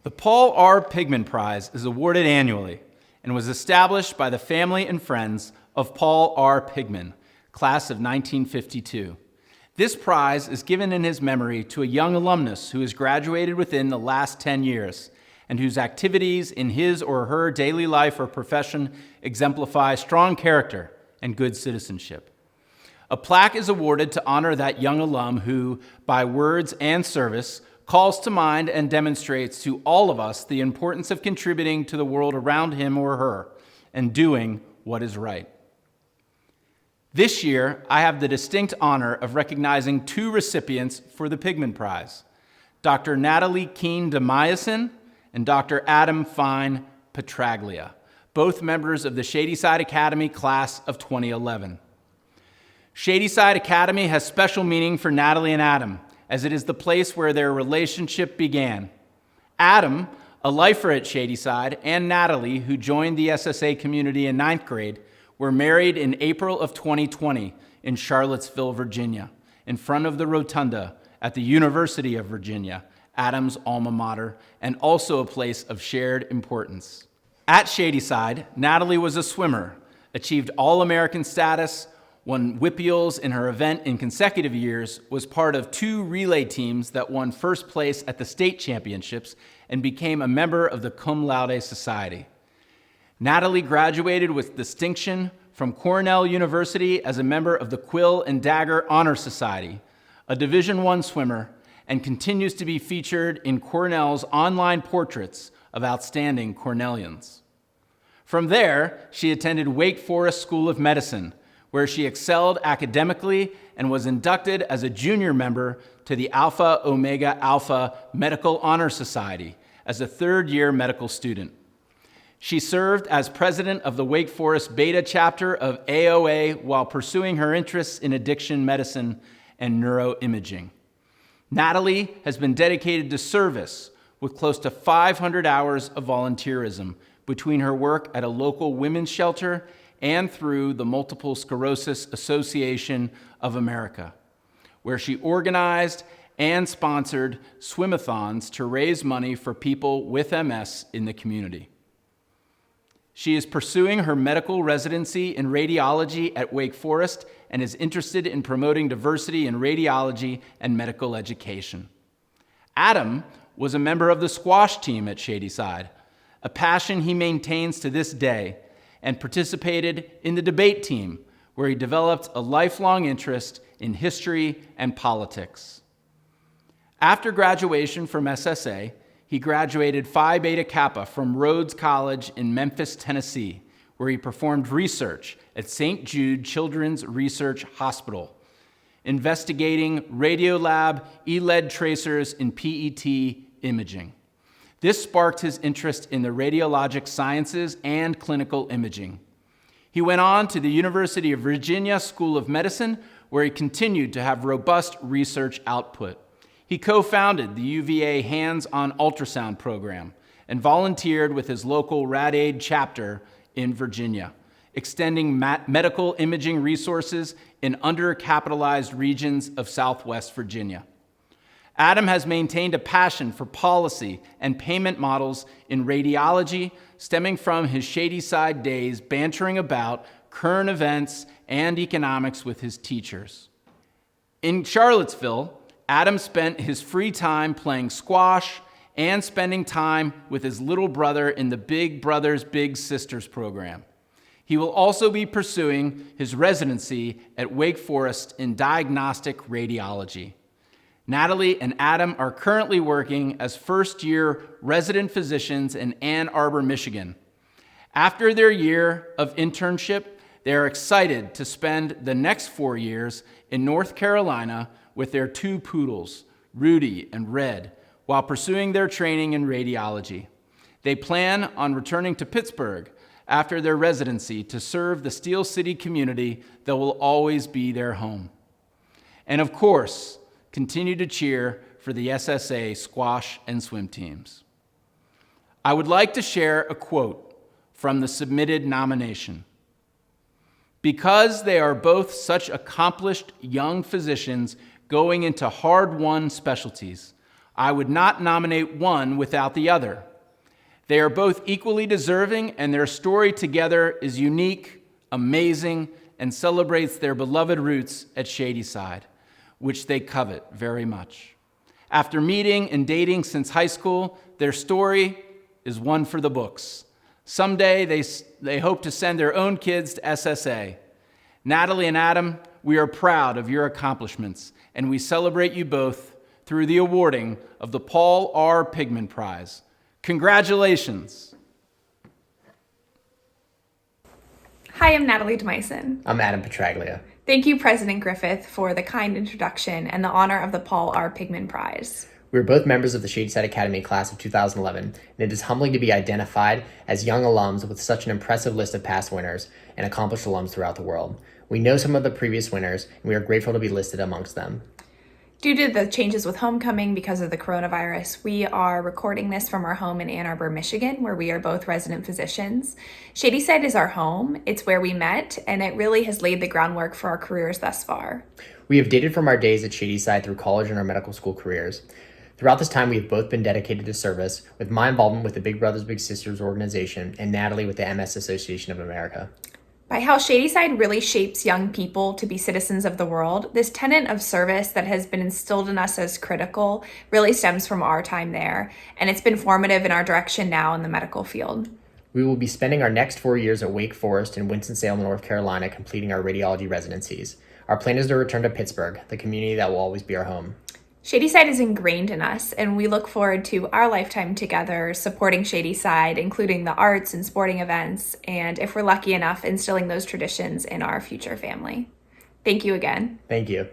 The Paul R. Pigman Prize is awarded annually and was established by the family and friends of Paul R. Pigman, class of 1952. This prize is given in his memory to a young alumnus who has graduated within the last 10 years and whose activities in his or her daily life or profession exemplify strong character and good citizenship. A plaque is awarded to honor that young alum who, by words and service, calls to mind and demonstrates to all of us the importance of contributing to the world around him or her and doing what is right. This year, I have the distinct honor of recognizing two recipients for the Pigman Prize, Dr. Natalie Domeisen and Dr. Adam Fine Petraglia, both members of the Shady Side Academy class of 2011. Shady Side Academy has special meaning for Natalie and Adam, as it is the place where their relationship began. Adam, a lifer at Shady Side, and Natalie, who joined the SSA community in 9th grade, were married in April of 2020 in Charlottesville, Virginia, in front of the rotunda at the University of Virginia, Adam's alma mater, and also a place of shared importance. At Shady Side, Natalie was a swimmer, achieved All-American status, won Whippeals in her event in consecutive years, was part of 2 relay teams that won first place at the state championships, and became a member of the Cum Laude Society. Natalie graduated with distinction from Cornell University as a member of the Quill and Dagger Honor Society, a Division I swimmer, and continues to be featured in Cornell's online portraits of outstanding Cornellians. From there, she attended Wake Forest School of Medicine, where she excelled academically and was inducted as a junior member to the Alpha Omega Alpha Medical Honor Society as a third-year medical student. She served as president of the Wake Forest Beta chapter of AOA while pursuing her interests in addiction medicine and neuroimaging. Natalie has been dedicated to service with close to 500 hours of volunteerism between her work at a local women's shelter and through the Multiple Sclerosis Association of America, where she organized and sponsored swimathons to raise money for people with MS in the community. She is pursuing her medical residency in radiology at Wake Forest and is interested in promoting diversity in radiology and medical education. Adam was a member of the squash team at Shady Side, a passion he maintains to this day, and participated in the debate team, where he developed a lifelong interest in history and politics. After graduation from SSA, he graduated Phi Beta Kappa from Rhodes College in Memphis, Tennessee, where he performed research at St. Jude Children's Research Hospital, investigating Radiolab E-lead tracers in PET imaging. This sparked his interest in the radiologic sciences and clinical imaging. He went on to the University of Virginia School of Medicine, where he continued to have robust research output. He co-founded the UVA Hands-on Ultrasound program and volunteered with his local RadAid chapter in Virginia, extending medical imaging resources in undercapitalized regions of Southwest Virginia. Adam has maintained a passion for policy and payment models in radiology, stemming from his Shady Side days bantering about current events and economics with his teachers. In Charlottesville, Adam spent his free time playing squash and spending time with his little brother in the Big Brothers Big Sisters program. He will also be pursuing his residency at Wake Forest in diagnostic radiology. Natalie and Adam are currently working as first-year resident physicians in Ann Arbor, Michigan. After their year of internship, they are excited to spend the next 4 years in North Carolina with their 2 poodles, Rudy and Red, while pursuing their training in radiology. They plan on returning to Pittsburgh after their residency to serve the Steel City community that will always be their home. And of course, continue to cheer for the SSA squash and swim teams. I would like to share a quote from the submitted nomination. Because they are both such accomplished young physicians going into hard-won specialties, I would not nominate one without the other. They are both equally deserving, and their story together is unique, amazing, and celebrates their beloved roots at Shady Side, which they covet very much. After meeting and dating since high school, their story is one for the books. Someday, they hope to send their own kids to SSA. Natalie and Adam, we are proud of your accomplishments, and we celebrate you both through the awarding of the Paul R. Pigman Prize. Congratulations. Hi, I'm Natalie Domeisen. I'm Adam Petraglia. Thank you, President Griffith, for the kind introduction and the honor of the Paul R. Pigman Prize. We are both members of the Shady Side Academy class of 2011, and it is humbling to be identified as young alums with such an impressive list of past winners and accomplished alums throughout the world. We know some of the previous winners, and we are grateful to be listed amongst them. Due to the changes with homecoming because of the coronavirus, we are recording this from our home in Ann Arbor, Michigan, where we are both resident physicians. Shady Side is our home. It's where we met, and it really has laid the groundwork for our careers thus far. We have dated from our days at Shady Side through college and our medical school careers. Throughout this time, we have both been dedicated to service, with my involvement with the Big Brothers Big Sisters organization and Natalie with the MS Association of America. By how Shady Side really shapes young people to be citizens of the world, this tenet of service that has been instilled in us as critical really stems from our time there, and it's been formative in our direction now in the medical field. We will be spending our next 4 years at Wake Forest and Winston-Salem, North Carolina, completing our radiology residencies. Our plan is to return to Pittsburgh, the community that will always be our home. Shady Side is ingrained in us, and we look forward to our lifetime together supporting Shady Side, including the arts and sporting events, and if we're lucky enough, instilling those traditions in our future family. Thank you again. Thank you.